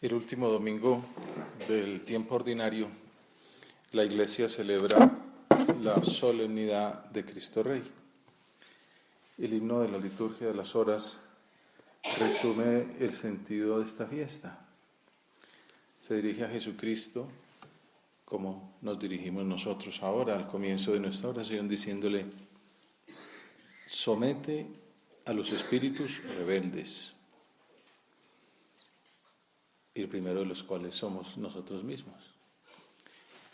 El último domingo del tiempo ordinario, la Iglesia celebra la solemnidad de Cristo Rey. El himno de la liturgia de las horas resume el sentido de esta fiesta. Se dirige a Jesucristo, como nos dirigimos nosotros ahora al comienzo de nuestra oración, diciéndole: somete a los espíritus rebeldes, el primero de los cuales somos nosotros mismos,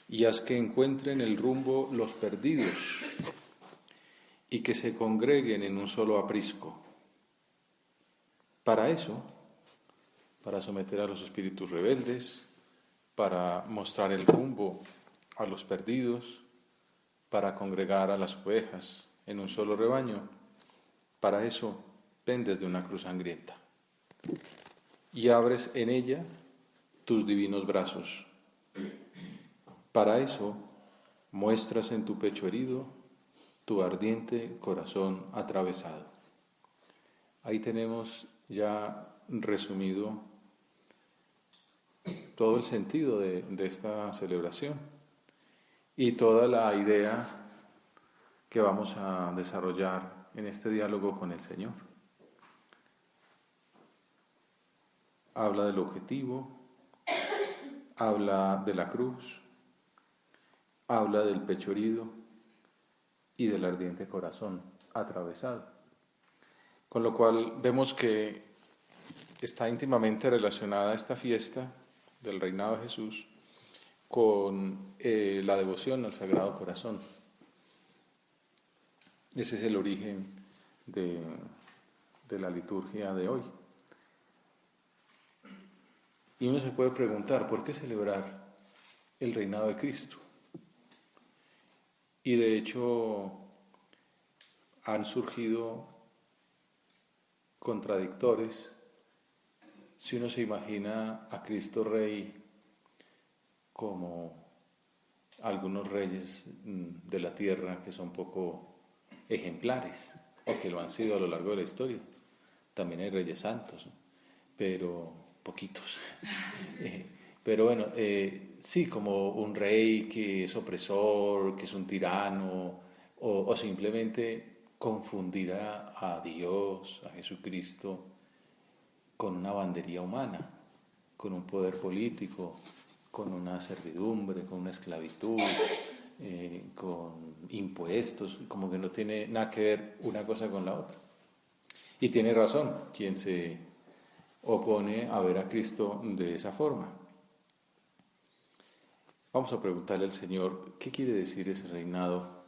y haz que encuentren el rumbo los perdidos y que se congreguen en un solo aprisco. Para eso, para someter a los espíritus rebeldes, para mostrar el rumbo a los perdidos, para congregar a las ovejas en un solo rebaño, para eso pendes de una cruz sangrienta y abres en ella tus divinos brazos. Para eso muestras en tu pecho herido tu ardiente corazón atravesado. Ahí tenemos ya resumido todo el sentido de esta celebración y toda la idea que vamos a desarrollar en este diálogo con el Señor. Habla del objetivo, habla de la cruz, habla del pecho herido y del ardiente corazón atravesado. Con lo cual vemos que está íntimamente relacionada esta fiesta del reinado de Jesús con la devoción al Sagrado Corazón. Ese es el origen de la liturgia de hoy. Y uno se puede preguntar, ¿por qué celebrar el reinado de Cristo? Y de hecho han surgido contradictores. Si uno se imagina a Cristo Rey como algunos reyes de la tierra que son poco ejemplares, o que lo han sido a lo largo de la historia. También hay reyes santos, pero poquitos. Pero bueno, sí, como un rey que es opresor, que es un tirano, o simplemente confundir a Dios, a Jesucristo, con una bandería humana, con un poder político, con una servidumbre, con una esclavitud, con impuestos, como que no tiene nada que ver una cosa con la otra. Y tiene razón quien se opone a ver a Cristo de esa forma. Vamos a preguntarle al Señor, ¿qué quiere decir ese reinado?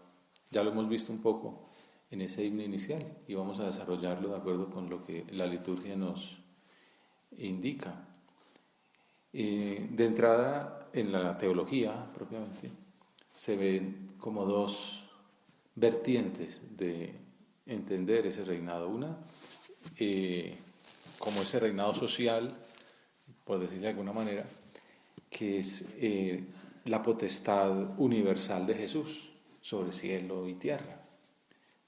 Ya lo hemos visto un poco en ese himno inicial y vamos a desarrollarlo de acuerdo con lo que la liturgia nos indica. De entrada, en la teología propiamente, se ven como dos vertientes de entender ese reinado. Una, como ese reinado social, por decirlo de alguna manera, que es la potestad universal de Jesús sobre cielo y tierra,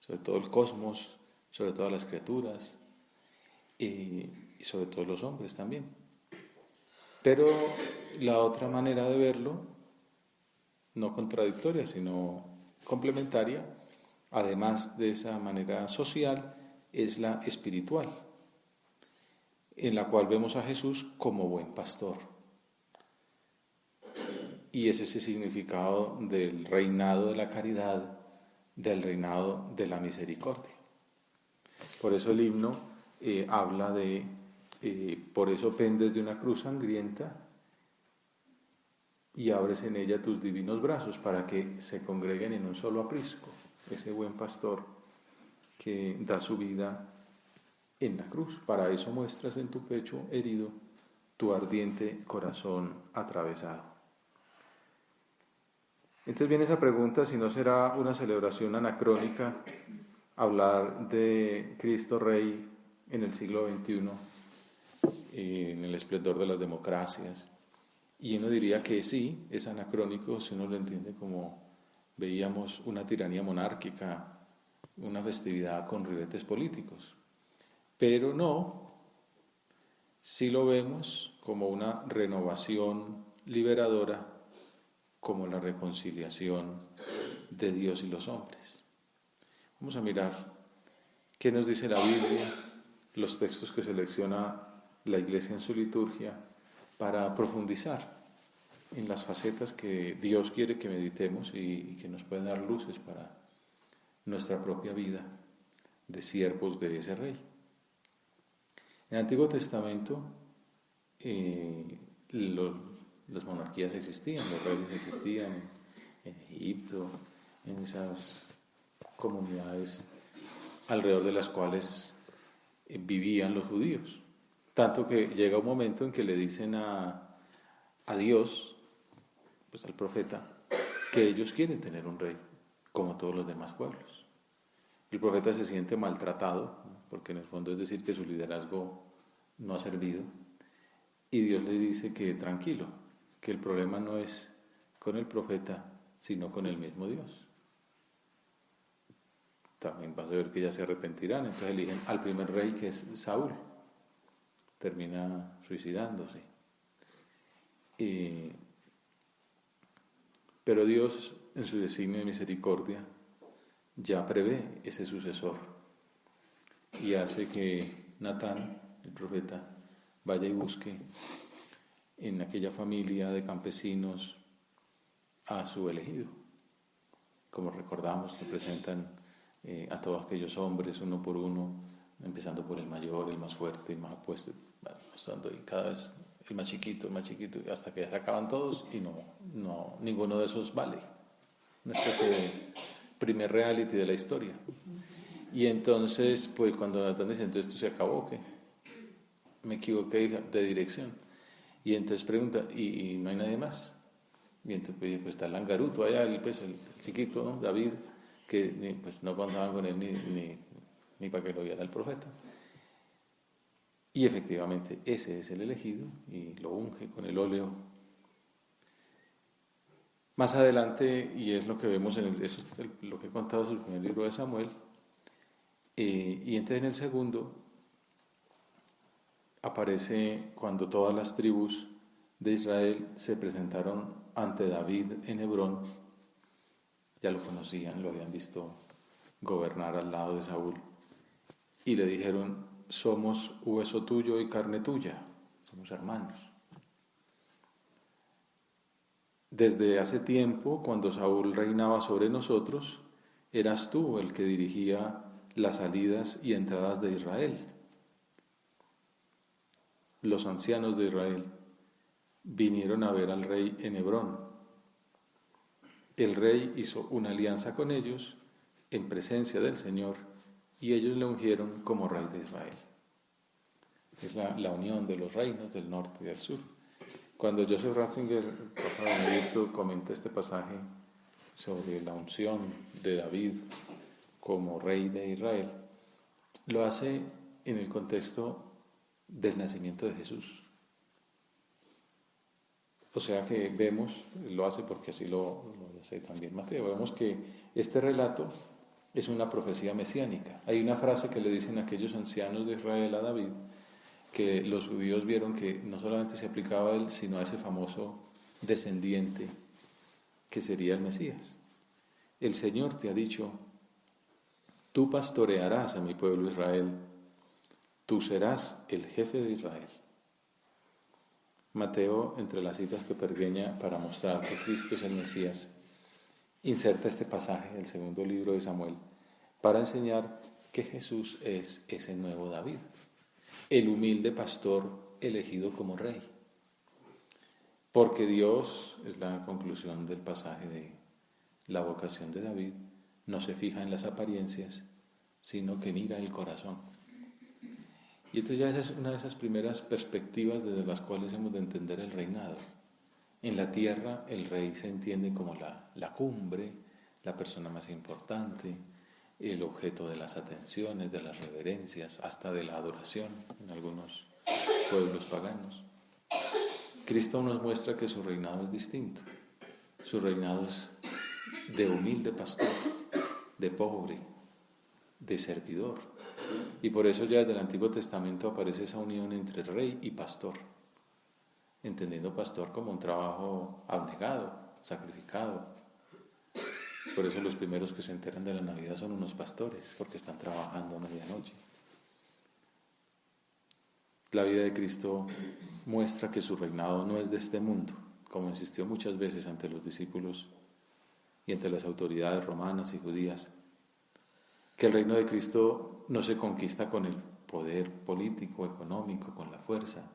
sobre todo el cosmos, sobre todas las criaturas y sobre todos los hombres también. Pero la otra manera de verlo, no contradictoria, sino complementaria, además de esa manera social, es la espiritual, en la cual vemos a Jesús como buen pastor. Y es ese significado del reinado de la caridad, del reinado de la misericordia. Por eso el himno habla de, por eso pendes de una cruz sangrienta y abres en ella tus divinos brazos para que se congreguen en un solo aprisco. Ese buen pastor que da su vida en la cruz. Para eso muestras en tu pecho herido tu ardiente corazón atravesado. Entonces viene esa pregunta, si no será una celebración anacrónica hablar de Cristo Rey en el siglo XXI, en el esplendor de las democracias. Y uno diría que sí, es anacrónico si uno lo entiende como veíamos una tiranía monárquica, una festividad con ribetes políticos. Pero no, si lo vemos como una renovación liberadora, como la reconciliación de Dios y los hombres. Vamos a mirar qué nos dice la Biblia, los textos que selecciona la Iglesia en su liturgia, para profundizar en las facetas que Dios quiere que meditemos y que nos pueden dar luces para nuestra propia vida de siervos de ese Rey. En el Antiguo Testamento las monarquías existían, los reyes existían en Egipto, en esas comunidades alrededor de las cuales vivían los judíos. Tanto que llega un momento en que le dicen a Dios, pues al profeta, que ellos quieren tener un rey, como todos los demás pueblos. El profeta se siente maltratado, porque en el fondo es decir que su liderazgo no ha servido, y Dios le dice que tranquilo, que el problema no es con el profeta, sino con el mismo Dios. También vas a ver que ya se arrepentirán, entonces eligen al primer rey, que es Saúl. Termina suicidándose. Pero Dios, en su designio de misericordia, ya prevé ese sucesor y hace que Natán, el profeta, vaya y busque en aquella familia de campesinos a su elegido. Como recordamos, le presentan a todos aquellos hombres uno por uno, empezando por el mayor, el más fuerte, el más apuesto, mostrando ahí cada vez el más chiquito, hasta que se acaban todos y no ninguno de esos vale. Una especie de primer reality de la historia. Y entonces, pues cuando Natán dice, entonces esto se acabó, ¿qué? Me equivoqué de dirección. Y entonces pregunta, ¿y no hay nadie más? Y entonces pues está el langaruto allá, el chiquito, ¿no? David, que pues no contaban con él ni para que lo viera el profeta. Y efectivamente ese es el elegido y lo unge con el óleo. Más adelante, y es lo que vemos eso es lo que he contado en el primer libro de Samuel, y entonces en el segundo aparece cuando todas las tribus de Israel se presentaron ante David en Hebrón. Ya lo conocían, lo habían visto gobernar al lado de Saúl, y le dijeron, somos hueso tuyo y carne tuya, somos hermanos. Desde hace tiempo, cuando Saúl reinaba sobre nosotros, eras tú el que dirigía las salidas y entradas de Israel. Los ancianos de Israel vinieron a ver al rey en Hebrón. El rey hizo una alianza con ellos en presencia del Señor y ellos le ungieron como rey de Israel. Es la unión de los reinos del norte y del sur. Cuando Joseph Ratzinger, Papa Benedicto, comenta este pasaje sobre la unción de David como rey de Israel, lo hace en el contexto del nacimiento de Jesús. O sea que vemos, lo hace porque así lo hace también Mateo, vemos que este relato es una profecía mesiánica. Hay una frase que le dicen aquellos ancianos de Israel a David, que los judíos vieron que no solamente se aplicaba a él, sino a ese famoso descendiente que sería el Mesías. El Señor te ha dicho, tú pastorearás a mi pueblo Israel, tú serás el jefe de Israel. Mateo, entre las citas que pergeña para mostrar que Cristo es el Mesías, inserta este pasaje del segundo libro de Samuel para enseñar que Jesús es ese nuevo David, el humilde pastor elegido como rey. Porque Dios, es la conclusión del pasaje de la vocación de David, no se fija en las apariencias, sino que mira el corazón. Y entonces ya esa es una de esas primeras perspectivas desde las cuales hemos de entender el reinado. En la tierra el rey se entiende como la cumbre, la persona más importante, el objeto de las atenciones, de las reverencias, hasta de la adoración en algunos pueblos paganos. Cristo nos muestra que su reinado es distinto. Su reinado es de humilde pastor, de pobre, de servidor. Y por eso ya desde el Antiguo Testamento aparece esa unión entre rey y pastor. entendiendo pastor como un trabajo abnegado, sacrificado. Por eso los primeros que se enteran de la Navidad son unos pastores, porque están trabajando a medianoche. La vida de Cristo muestra que su reinado no es de este mundo, como insistió muchas veces ante los discípulos y ante las autoridades romanas y judías, que el reino de Cristo no se conquista con el poder político, económico, con la fuerza.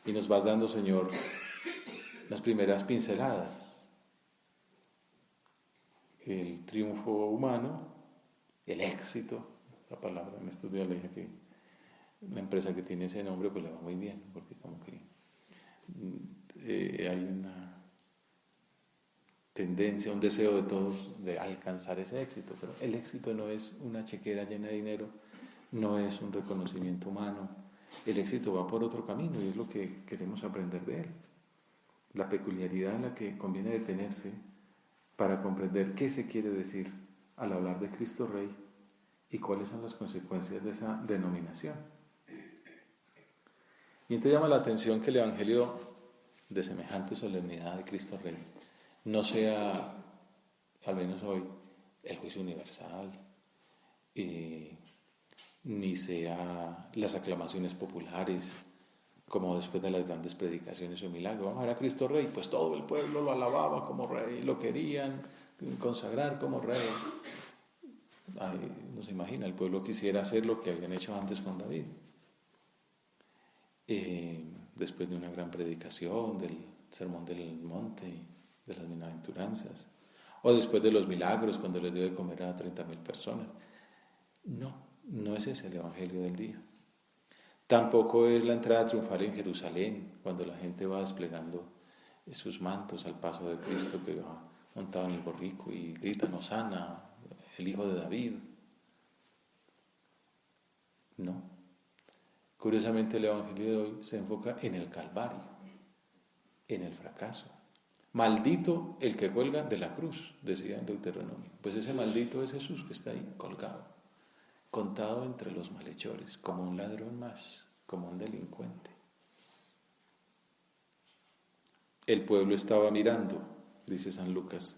Y nos vas dando, Señor, las primeras pinceladas. El triunfo humano, el éxito, la palabra, en estos días le dije que una empresa que tiene ese nombre pues le va muy bien, porque como que hay una tendencia, un deseo de todos de alcanzar ese éxito, pero el éxito no es una chequera llena de dinero, no es un reconocimiento humano, el éxito va por otro camino y es lo que queremos aprender de él. La peculiaridad en la que conviene detenerse para comprender qué se quiere decir al hablar de Cristo Rey y cuáles son las consecuencias de esa denominación. Y entonces llama la atención que el Evangelio de semejante solemnidad de Cristo Rey no sea, al menos hoy, el juicio universal, ni sea las aclamaciones populares, como después de las grandes predicaciones o milagros. Vamos a ver a Cristo Rey, pues todo el pueblo lo alababa como rey, lo querían consagrar como rey. Ay, no se imagina, el pueblo quisiera hacer lo que habían hecho antes con David. Después de una gran predicación, del sermón del monte, de las bienaventuranzas, o después de los milagros, cuando les dio de comer a 30.000 personas. No es ese el Evangelio del día. Tampoco es la entrada triunfal en Jerusalén, cuando la gente va desplegando sus mantos al paso de Cristo, que va montado en el borrico y gritan Hosana, el hijo de David. No. Curiosamente el Evangelio de hoy se enfoca en el Calvario, en el fracaso. Maldito el que cuelga de la cruz, decía en Deuteronomio. Pues ese maldito es Jesús que está ahí colgado, contado entre los malhechores, como un ladrón más, como un delincuente. El pueblo estaba mirando, dice San Lucas,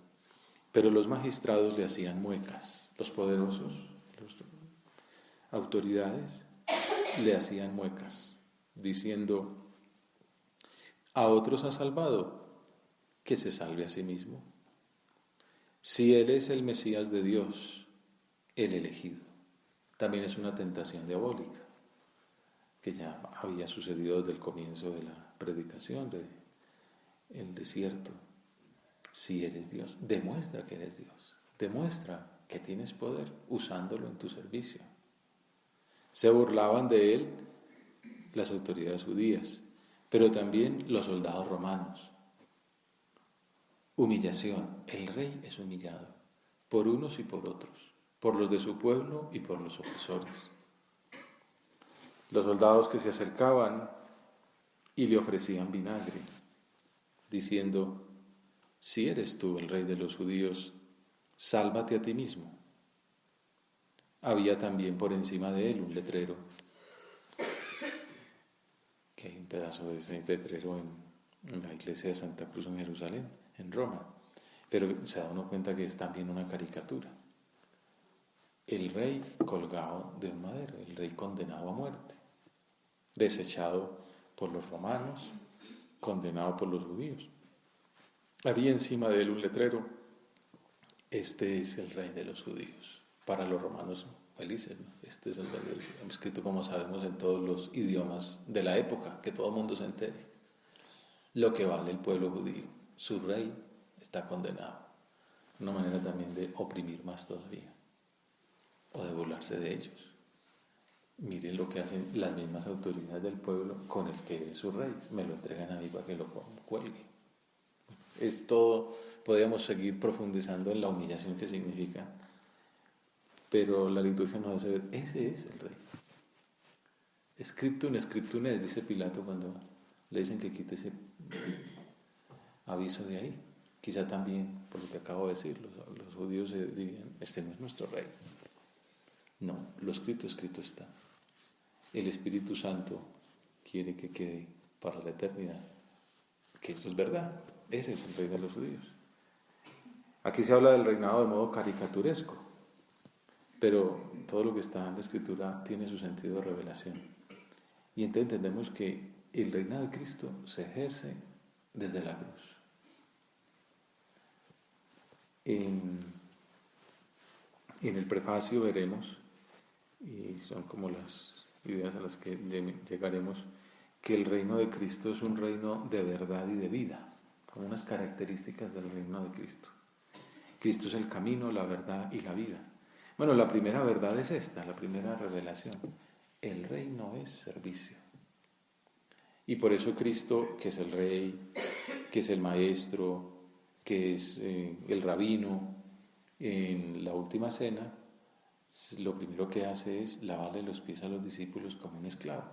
pero los magistrados le hacían muecas, los poderosos, las autoridades, le hacían muecas, diciendo, a otros ha salvado, que se salve a sí mismo. Si Él es el Mesías de Dios, el elegido, también es una tentación diabólica, que ya había sucedido desde el comienzo de la predicación del desierto. Si eres Dios, demuestra que eres Dios, demuestra que tienes poder usándolo en tu servicio. Se burlaban de él las autoridades judías, pero también los soldados romanos. Humillación. El rey es humillado por unos y por otros, por los de su pueblo y por los opresores. Los soldados que se acercaban y le ofrecían vinagre, diciendo, si eres tú el rey de los judíos, sálvate a ti mismo. Había también por encima de él un letrero, que hay un pedazo de ese letrero en la iglesia de Santa Cruz en Jerusalén, en Roma, pero se da uno cuenta que es también una caricatura. El rey colgado de un madero, el rey condenado a muerte, desechado por los romanos, condenado por los judíos. Había encima de él un letrero, este es el rey de los judíos. Para los romanos felices, ¿no? Este es el rey de los judíos, escrito como sabemos en todos los idiomas de la época, que todo el mundo se entere. Lo que vale el pueblo judío, su rey está condenado. Una manera también de oprimir más todavía, o de burlarse de ellos. Miren lo que hacen las mismas autoridades del pueblo con el que es su rey. Me lo entregan a mí para que lo cuelgue. Es todo, podríamos seguir profundizando en la humillación que significa, pero la liturgia nos hace ver, ese es el rey. Scriptum scriptum est, dice Pilato cuando le dicen que quite ese aviso de ahí. Quizá también, por lo que acabo de decir, los judíos dirían, este no es nuestro rey. No, lo escrito está. El Espíritu Santo quiere que quede para la eternidad. Que esto es verdad. Ese es el rey de los judíos. Aquí se habla del reinado de modo caricaturesco, pero todo lo que está en la Escritura tiene su sentido de revelación. Y entonces entendemos que el reinado de Cristo se ejerce desde la cruz. En el prefacio veremos, y son como las ideas a las que llegaremos, que el reino de Cristo es un reino de verdad y de vida, como unas características del reino de Cristo. Cristo es el camino, la verdad y la vida. Bueno, la primera verdad es esta, la primera revelación. El reino es servicio. Y por eso Cristo, que es el Rey, que es el Maestro, que es el Rabino, en la última cena, lo primero que hace es lavarle los pies a los discípulos como un esclavo,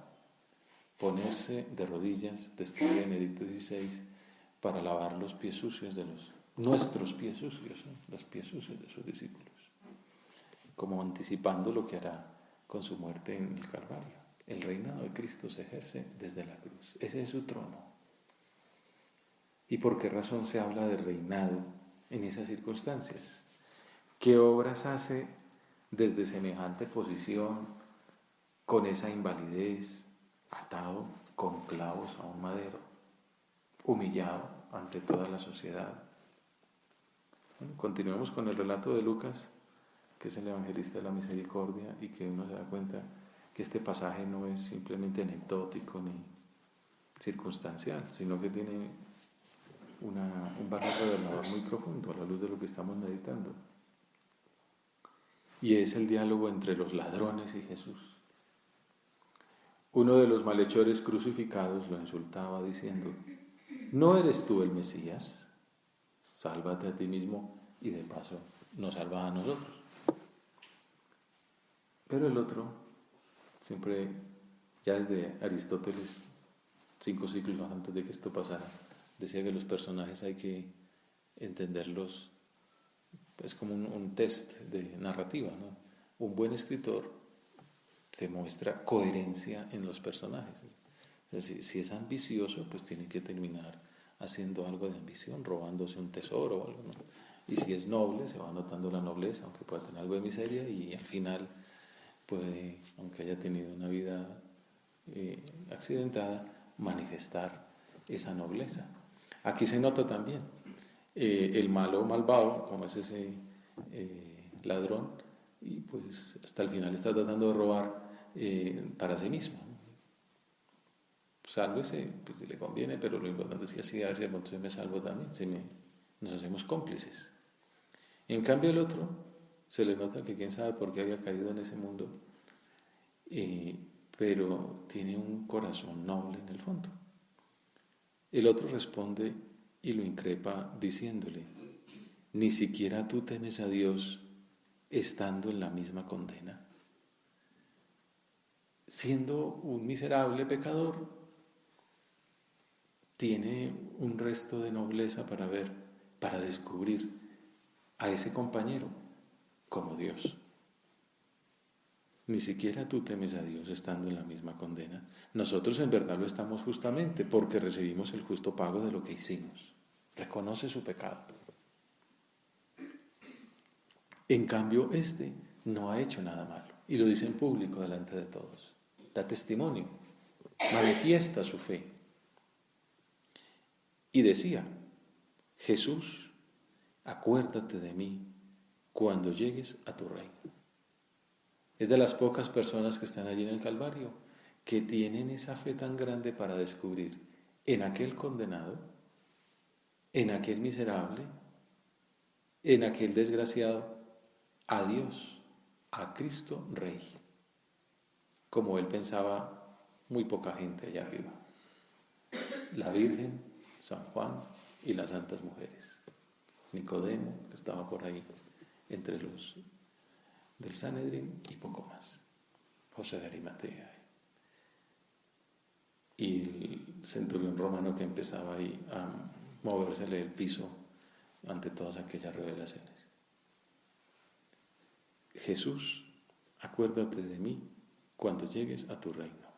ponerse de rodillas después de Benedicto XVI para lavar los pies sucios de nuestros pies sucios, ¿no? Los pies sucios de sus discípulos, como anticipando lo que hará con su muerte en el Calvario. El reinado de Cristo se ejerce desde la cruz. Ese es su trono. ¿Y por qué razón se habla de reinado en esas circunstancias? ¿Qué obras hace desde semejante posición, con esa invalidez, atado con clavos a un madero, humillado ante toda la sociedad? Bueno, continuemos con el relato de Lucas, que es el evangelista de la misericordia, y que uno se da cuenta que este pasaje no es simplemente anecdótico ni circunstancial, sino que tiene un valor revelador muy profundo a la luz de lo que estamos meditando. Y es el diálogo entre los ladrones y Jesús. Uno de los malhechores crucificados lo insultaba diciendo: ¿no eres tú el Mesías? Sálvate a ti mismo y de paso nos salvas a nosotros. Pero el otro, siempre, ya desde Aristóteles, 5 siglos antes de que esto pasara, decía que los personajes hay que entenderlos, es como un test de narrativa, ¿no? Un buen escritor te muestra coherencia en los personajes. Es decir, si es ambicioso, pues tiene que terminar haciendo algo de ambición, robándose un tesoro o algo, ¿no? Y si es noble, se va notando la nobleza, aunque pueda tener algo de miseria, y al final puede, aunque haya tenido una vida accidentada, manifestar esa nobleza. Aquí se nota también el malo o malvado, como es ese ladrón, y pues hasta el final está tratando de robar para sí mismo. Sálvese, pues si le conviene, pero lo importante es que así, a ver si entonces me salvo también, nos hacemos cómplices. En cambio el otro, se le nota que quién sabe por qué había caído en ese mundo, pero tiene un corazón noble en el fondo. El otro responde y lo increpa diciéndole: ¿ni siquiera tú temes a Dios estando en la misma condena? Siendo un miserable pecador, tiene un resto de nobleza para ver, para descubrir a ese compañero como Dios. Ni siquiera tú temes a Dios estando en la misma condena. Nosotros en verdad lo estamos justamente porque recibimos el justo pago de lo que hicimos. Reconoce su pecado. En cambio, este no ha hecho nada malo y lo dice en público delante de todos. Da testimonio, manifiesta su fe. Y decía: Jesús, acuérdate de mí cuando llegues a tu reino. Es de las pocas personas que están allí en el Calvario que tienen esa fe tan grande para descubrir en aquel condenado, en aquel miserable, en aquel desgraciado, a Dios, a Cristo Rey, como él pensaba muy poca gente allá arriba. La Virgen, San Juan y las santas mujeres. Nicodemo, que estaba por ahí entre los del Sanedrín, y poco más. José de Arimatea. Y el centurión romano que empezaba ahí a movérsele el piso ante todas aquellas revelaciones. Jesús, acuérdate de mí cuando llegues a tu reino.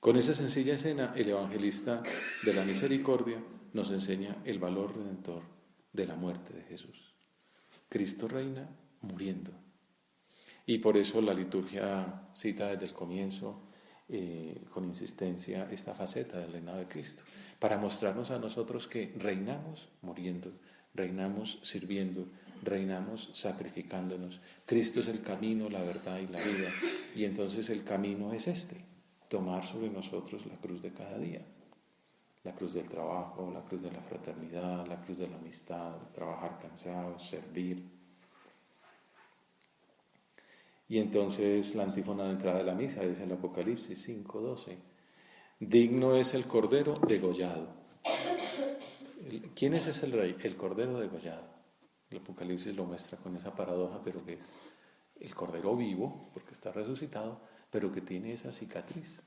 Con esa sencilla escena, el evangelista de la misericordia nos enseña el valor redentor de la muerte de Jesús. Cristo reina muriendo. Y por eso la liturgia cita desde el comienzo, con insistencia, esta faceta del reinado de Cristo, para mostrarnos a nosotros que reinamos muriendo, reinamos sirviendo, reinamos sacrificándonos. Cristo es el camino, la verdad y la vida. Y entonces el camino es este: tomar sobre nosotros la cruz de cada día. La cruz del trabajo, la cruz de la fraternidad, la cruz de la amistad, trabajar cansados, servir. Y entonces la antífona de entrada de la misa dice en el Apocalipsis 5:12: digno es el Cordero degollado. ¿Quién es ese el rey? El Cordero degollado. El Apocalipsis lo muestra con esa paradoja, pero que es el Cordero vivo, porque está resucitado, pero que tiene esa cicatriz.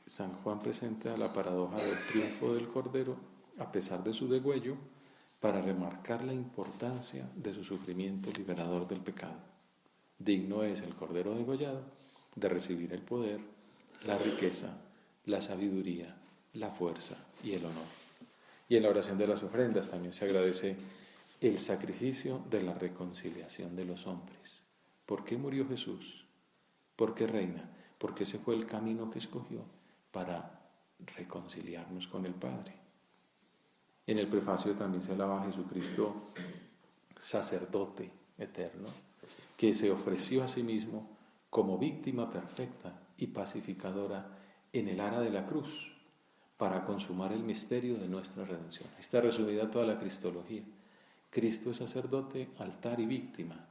San Juan presenta la paradoja del triunfo del Cordero a pesar de su degüello, para remarcar la importancia de su sufrimiento liberador del pecado. Digno es el Cordero degollado de recibir el poder, la riqueza, la sabiduría, la fuerza y el honor. Y en la oración de las ofrendas también se agradece el sacrificio de la reconciliación de los hombres. ¿Por qué murió Jesús? ¿Por qué reina? Porque ese fue el camino que escogió para reconciliarnos con el Padre. En el prefacio también se alaba a Jesucristo, sacerdote eterno, que se ofreció a sí mismo como víctima perfecta y pacificadora en el ara de la cruz para consumar el misterio de nuestra redención. Está resumida toda la cristología. Cristo es sacerdote, altar y víctima.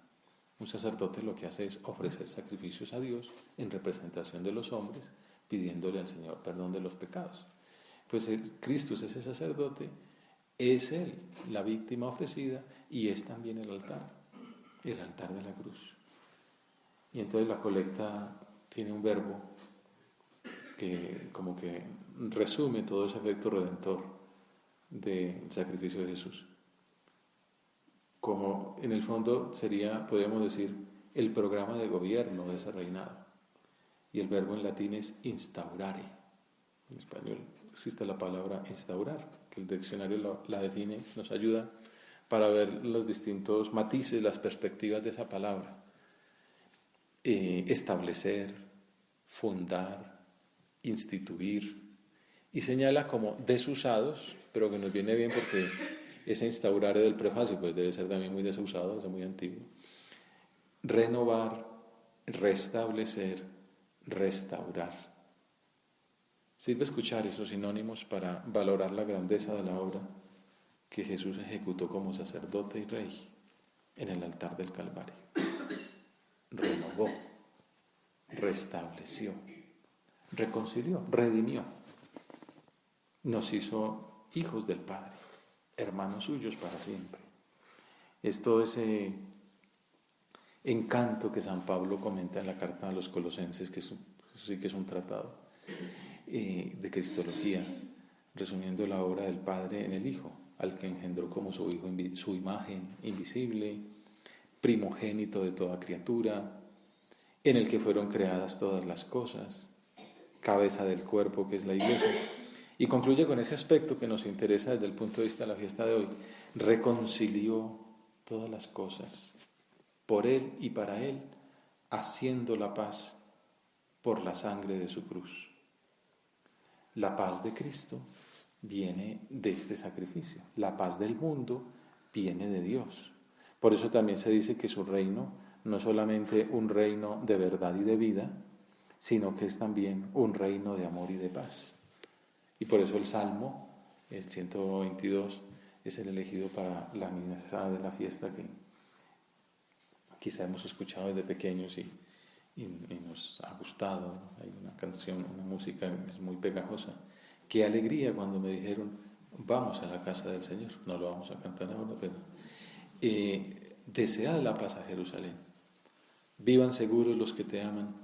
Un sacerdote lo que hace es ofrecer sacrificios a Dios en representación de los hombres, pidiéndole al Señor perdón de los pecados. Pues Cristo es ese sacerdote, es Él la víctima ofrecida y es también el altar de la cruz. Y entonces la colecta tiene un verbo que como que resume todo ese efecto redentor del sacrificio de Jesús. Como en el fondo sería, podríamos decir, el programa de gobierno de ese reinado. Y el verbo en latín es instaurare. En español existe la palabra instaurar, que el diccionario la define, nos ayuda para ver los distintos matices, las perspectivas de esa palabra. Establecer, fundar, instituir, y señala como desusados, pero que nos viene bien porque ese instaurar del prefacio pues debe ser también muy desusado, es muy antiguo. Renovar, restablecer, restaurar. Sirve escuchar esos sinónimos para valorar la grandeza de la obra que Jesús ejecutó como sacerdote y rey en el altar del Calvario. Renovó, restableció, reconcilió, redimió. Nos hizo hijos del Padre, hermanos suyos para siempre. Es todo ese encanto que San Pablo comenta en la carta a los Colosenses, que eso sí que es un tratado de cristología, resumiendo la obra del Padre en el Hijo, al que engendró como su Hijo, su imagen invisible, primogénito de toda criatura, en el que fueron creadas todas las cosas, cabeza del cuerpo que es la Iglesia. Y concluye con ese aspecto que nos interesa desde el punto de vista de la fiesta de hoy: reconcilió todas las cosas por Él y para Él, haciendo la paz por la sangre de su cruz. La paz de Cristo viene de este sacrificio. La paz del mundo viene de Dios. Por eso también se dice que su reino no es solamente un reino de verdad y de vida, sino que es también un reino de amor y de paz. Y por eso el Salmo, el 122, es el elegido para la misa de la fiesta que quizá hemos escuchado desde pequeños y nos ha gustado. Hay una canción, una música que es muy pegajosa. Qué alegría cuando me dijeron, vamos a la casa del Señor. No lo vamos a cantar ahora, pero desead la paz a Jerusalén. Vivan seguros los que te aman.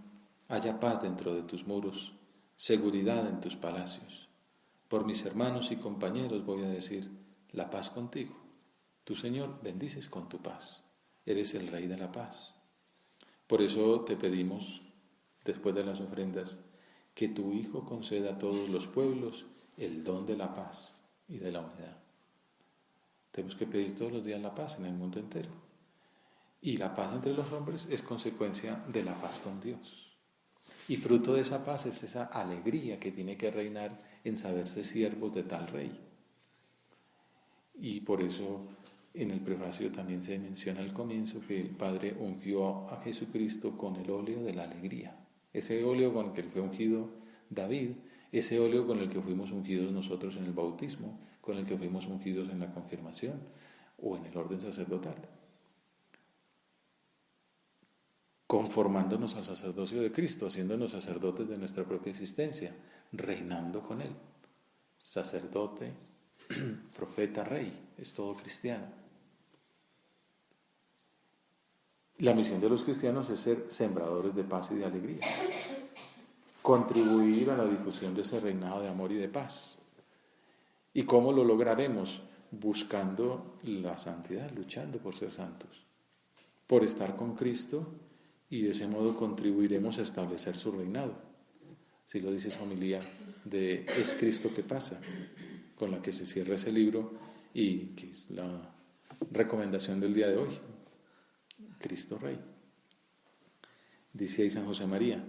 Haya paz dentro de tus muros, seguridad en tus palacios. Por mis hermanos y compañeros voy a decir, la paz contigo. Tu Señor bendices con tu paz. Eres el Rey de la paz. Por eso te pedimos, después de las ofrendas, que tu Hijo conceda a todos los pueblos el don de la paz y de la unidad. Tenemos que pedir todos los días la paz en el mundo entero. Y la paz entre los hombres es consecuencia de la paz con Dios. Y fruto de esa paz es esa alegría que tiene que reinar en saberse siervos de tal rey. Y por eso en el prefacio también se menciona al comienzo que el Padre ungió a Jesucristo con el óleo de la alegría. Ese óleo con el que fue ungido David, ese óleo con el que fuimos ungidos nosotros en el bautismo, con el que fuimos ungidos en la confirmación o en el orden sacerdotal. Conformándonos al sacerdocio de Cristo, haciéndonos sacerdotes de nuestra propia existencia, reinando con Él. Sacerdote, profeta, rey, es todo cristiano. La misión de los cristianos es ser sembradores de paz y de alegría, contribuir a la difusión de ese reinado de amor y de paz. ¿Y cómo lo lograremos? Buscando la santidad, luchando por ser santos, por estar con Cristo, y de ese modo contribuiremos a establecer su reinado. Si lo dice esa homilía de Es Cristo que pasa, con la que se cierra ese libro y que es la recomendación del día de hoy. Cristo Rey. Dice ahí San José María,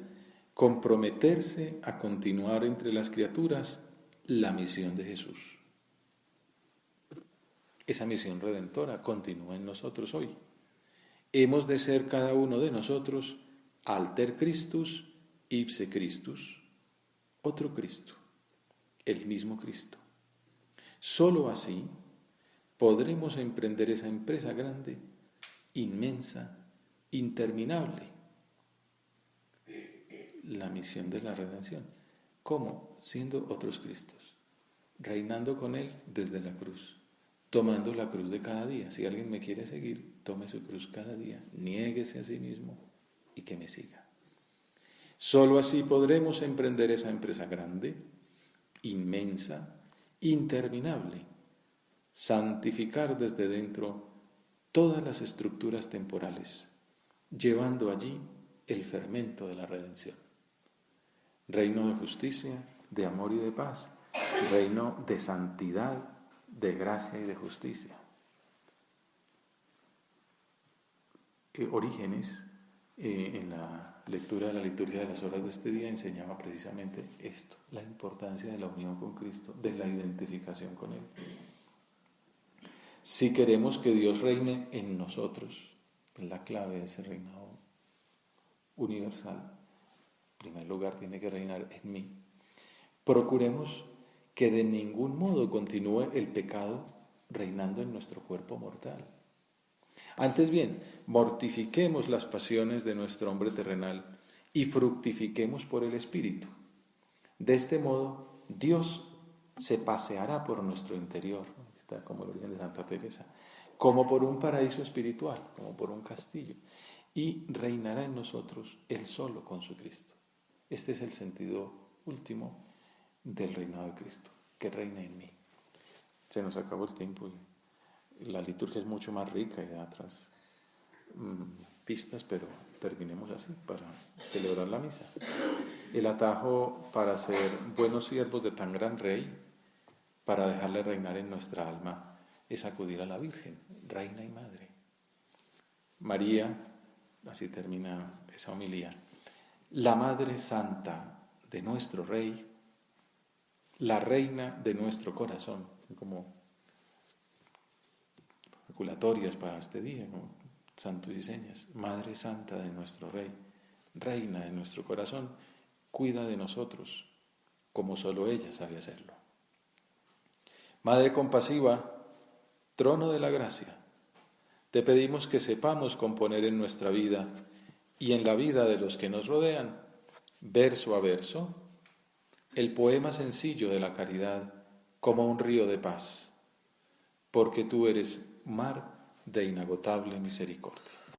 comprometerse a continuar entre las criaturas la misión de Jesús. Esa misión redentora continúa en nosotros hoy. Hemos de ser cada uno de nosotros alter Christus, ipse Christus, otro Cristo, el mismo Cristo. Solo así podremos emprender esa empresa grande, inmensa, interminable, la misión de la redención. ¿Cómo? Siendo otros Cristos, reinando con Él desde la cruz, tomando la cruz de cada día. Si alguien me quiere seguir, tome su cruz cada día, niéguese a sí mismo y que me siga. Solo así podremos emprender esa empresa grande, inmensa, interminable, santificar desde dentro todas las estructuras temporales, llevando allí el fermento de la redención. Reino de justicia, de amor y de paz, reino de santidad, de gracia y de justicia. Orígenes, en la lectura de la liturgia de las horas de este día, enseñaba precisamente esto, la importancia de la unión con Cristo, de la identificación con Él. Si queremos que Dios reine en nosotros, es la clave de ese reinado universal. En primer lugar, tiene que reinar en mí. Procuremos que de ningún modo continúe el pecado reinando en nuestro cuerpo mortal. Antes bien, mortifiquemos las pasiones de nuestro hombre terrenal y fructifiquemos por el Espíritu. De este modo, Dios se paseará por nuestro interior, está como el origen de Santa Teresa, como por un paraíso espiritual, como por un castillo, y reinará en nosotros Él solo con su Cristo. Este es el sentido último del reinado de Cristo, que reine en mí. Se nos acabó el tiempo y la liturgia es mucho más rica y da otras pistas, pero terminemos así para celebrar la misa. El atajo para ser buenos siervos de tan gran rey, para dejarle reinar en nuestra alma, es acudir a la Virgen, Reina y Madre. María, así termina esa homilía, la Madre Santa de nuestro Rey, la Reina de nuestro corazón, como regulatorias para este día, como santos y señas. Madre Santa de nuestro Rey, Reina de nuestro corazón, cuida de nosotros como solo ella sabe hacerlo. Madre compasiva, trono de la gracia, te pedimos que sepamos componer en nuestra vida y en la vida de los que nos rodean, verso a verso, el poema sencillo de la caridad como un río de paz, porque tú eres mar de inagotable misericordia.